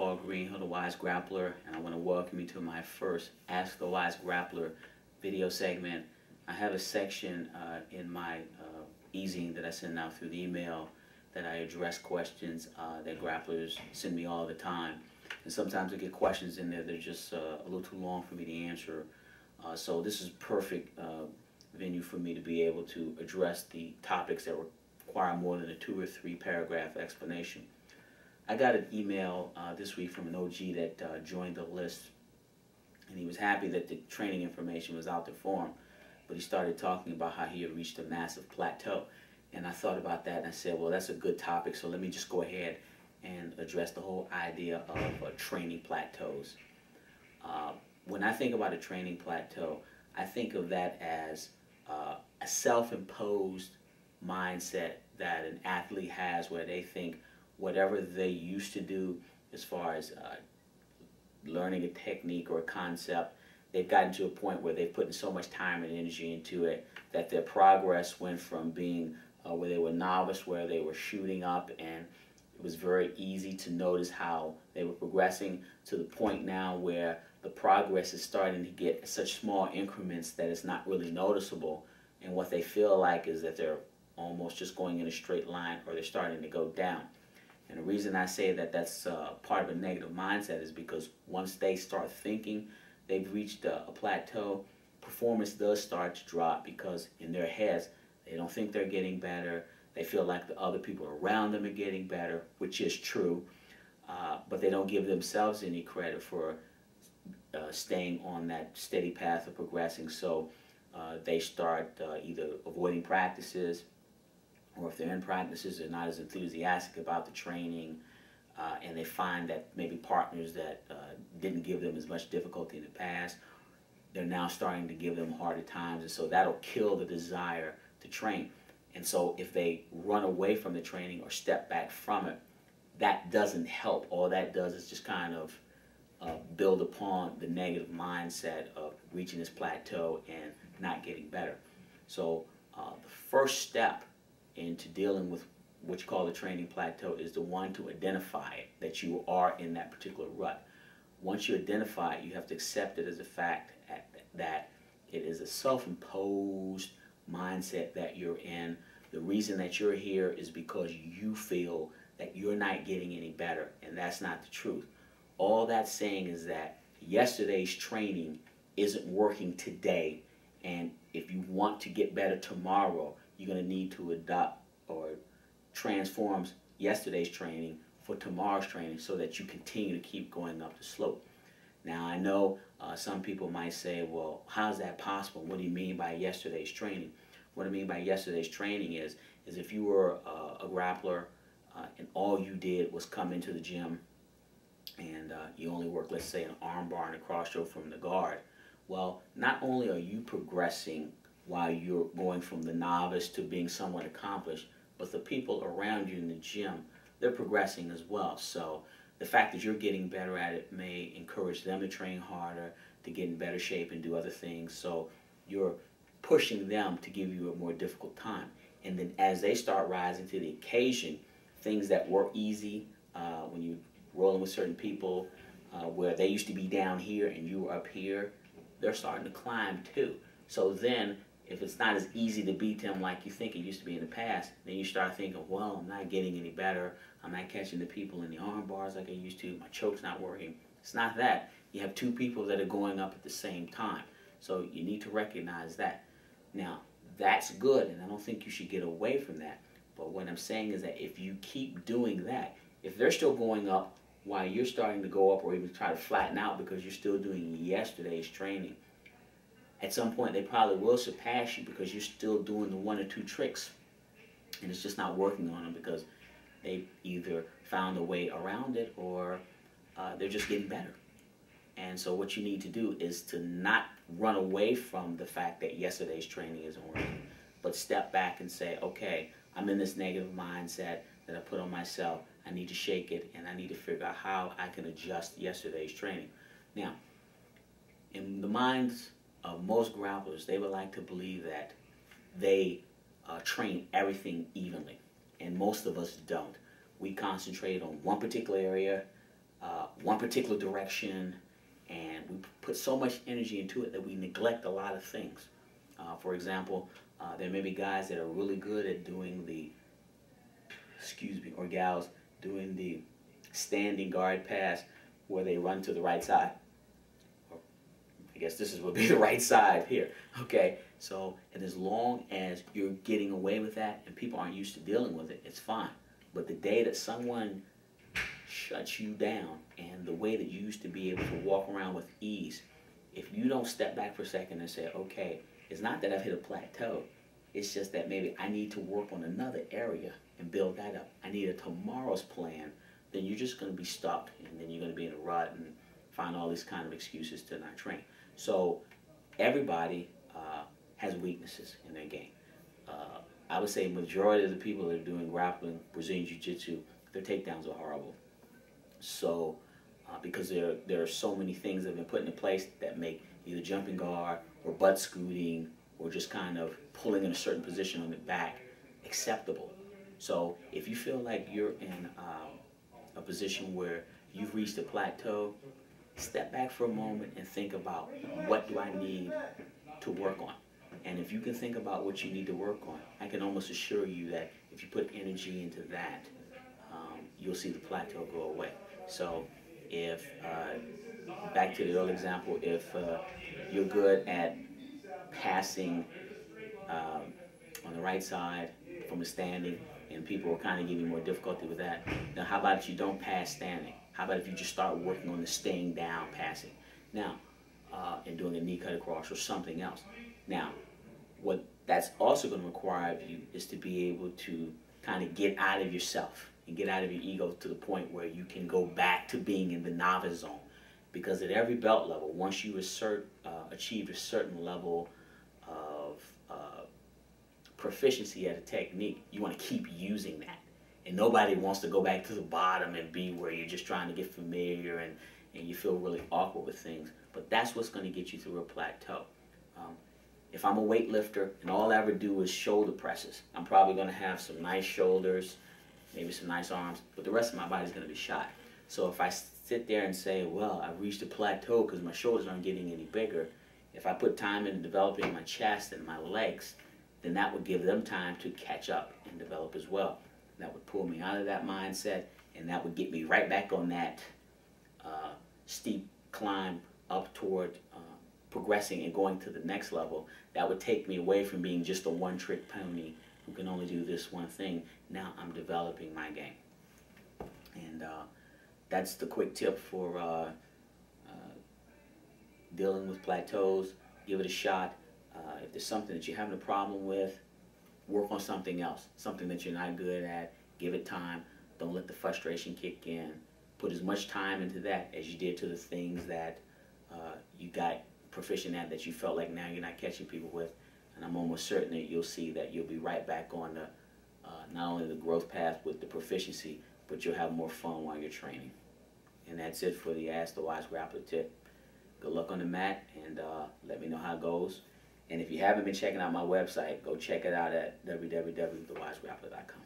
Paul Green, the Wise Grappler, and I want to welcome you to my first Ask the Wise Grappler video segment. I have a section in my e-zine that I send out through the email that I address questions that grapplers send me all the time. And sometimes I get questions in there that are just a little too long for me to answer. So this is perfect venue for me to be able to address the topics that require more than a 2 or 3 paragraph explanation. I got an email this week from an OG that joined the list, and he was happy that the training information was out there for him, but he started talking about how he had reached a massive plateau. And I thought about that and I said, well, that's a good topic, so let me just go ahead and address the whole idea of training plateaus. When I think about a training plateau, I think of that as a self-imposed mindset that an athlete has, where they think whatever they used to do as far as learning a technique or a concept, they've gotten to a point where they've put in so much time and energy into it that their progress went from being where they were novice, where they were shooting up and it was very easy to notice how they were progressing, to the point now where the progress is starting to get such small increments that it's not really noticeable, and what they feel like is that they're almost just going in a straight line, or they're starting to go down. And the reason I say that that's part of a negative mindset is because once they start thinking they've reached a plateau, performance does start to drop, because in their heads they don't think they're getting better. They feel like the other people around them are getting better, which is true, but they don't give themselves any credit for staying on that steady path of progressing. So they start either avoiding practices, or if they're in practices, they're not as enthusiastic about the training, and they find that maybe partners that didn't give them as much difficulty in the past, they're now starting to give them harder times, and so that'll kill the desire to train. And so if they run away from the training or step back from it, that doesn't help. All that does is just kind of build upon the negative mindset of reaching this plateau and not getting better. So the first step into dealing with what you call the training plateau is the one to identify it, that you are in that particular rut. Once you identify it, you have to accept it as a fact that it is a self-imposed mindset that you're in. The reason that you're here is because you feel that you're not getting any better, and that's not the truth. All that's saying is that yesterday's training isn't working today, and if you want to get better tomorrow, you're going to need to adopt or transform yesterday's training for tomorrow's training so that you continue to keep going up the slope. Now, I know some people might say, well, how's that possible? What do you mean by yesterday's training? What I mean by yesterday's training is if you were a grappler and all you did was come into the gym and you only work, let's say, an arm bar and a cross stroke from the guard, well, not only are you progressing while you're going from the novice to being somewhat accomplished, but the people around you in the gym, they're progressing as well. So the fact that you're getting better at it may encourage them to train harder, to get in better shape and do other things. So you're pushing them to give you a more difficult time. And then as they start rising to the occasion, things that were easy when you're rolling with certain people, where they used to be down here and you were up here, they're starting to climb too. So then if it's not as easy to beat them like you think it used to be in the past, then you start thinking, well, I'm not getting any better. I'm not catching the people in the arm bars like I used to. My choke's not working. It's not that. You have 2 people that are going up at the same time. So you need to recognize that. Now, that's good, and I don't think you should get away from that. But what I'm saying is that if you keep doing that, if they're still going up while you're starting to go up, or even try to flatten out because you're still doing yesterday's training, at some point they probably will surpass you because you're still doing the 1 or 2 tricks, and it's just not working on them because they either found a way around it or they're just getting better. And so what you need to do is to not run away from the fact that yesterday's training isn't working, but step back and say, okay, I'm in this negative mindset that I put on myself. I need to shake it, and I need to figure out how I can adjust yesterday's training. Now, in the minds of most grapplers, they would like to believe that they train everything evenly, and most of us don't. We concentrate on one particular area one particular direction, and we put so much energy into it that we neglect a lot of things. For example, there may be guys that are really good at doing the, or gals, doing the standing guard pass where they run to the right side. I guess this would be the right side here. Okay, so, and as long as you're getting away with that and people aren't used to dealing with it, it's fine. But the day that someone shuts you down and the way that you used to be able to walk around with ease, if you don't step back for a second and say, okay, it's not that I've hit a plateau, it's just that maybe I need to work on another area and build that up. I need a tomorrow's plan. Then you're just going to be stuck, and then you're going to be in a rut and find all these kind of excuses to not train. So everybody has weaknesses in their game. I would say majority of the people that are doing grappling, Brazilian Jiu-Jitsu, their takedowns are horrible. So because there are so many things that have been put into place that make either jumping guard or butt scooting or just kind of pulling in a certain position on the back acceptable. So if you feel like you're in a position where you've reached a plateau, step back for a moment and think about, what do I need to work on? And if you can think about what you need to work on, I can almost assure you that if you put energy into that, you'll see the plateau go away. So if, back to the early example, if you're good at passing on the right side from a standing, and people are kind of giving you more difficulty with that, now how about if you don't pass standing? How about if you just start working on the staying down passing? Now, and doing a knee cut across or something else. Now, what that's also going to require of you is to be able to kind of get out of yourself and get out of your ego to the point where you can go back to being in the novice zone. Because at every belt level, once you achieve a certain level of proficiency at a technique, you want to keep using that. And nobody wants to go back to the bottom and be where you're just trying to get familiar and you feel really awkward with things. But that's what's going to get you through a plateau. If I'm a weightlifter and all I ever do is shoulder presses, I'm probably going to have some nice shoulders, maybe some nice arms, but the rest of my body's going to be shot. So if I sit there and say, well, I've reached a plateau because my shoulders aren't getting any bigger, if I put time into developing my chest and my legs, then that would give them time to catch up and develop as well. That would pull me out of that mindset, and that would get me right back on that steep climb up toward progressing and going to the next level. That would take me away from being just a one-trick pony who can only do this one thing. Now I'm developing my game. And that's the quick tip for dealing with plateaus. Give it a shot. If there's something that you're having a problem with, work on something else, something that you're not good at. Give it time. Don't let the frustration kick in. Put as much time into that as you did to the things that you got proficient at that you felt like now you're not catching people with. And I'm almost certain that you'll see that you'll be right back on the not only the growth path with the proficiency, but you'll have more fun while you're training. And that's it for the Ask the Wise Grappler tip. Good luck on the mat, and let me know how it goes. And if you haven't been checking out my website, go check it out at www.thewisegrappler.com.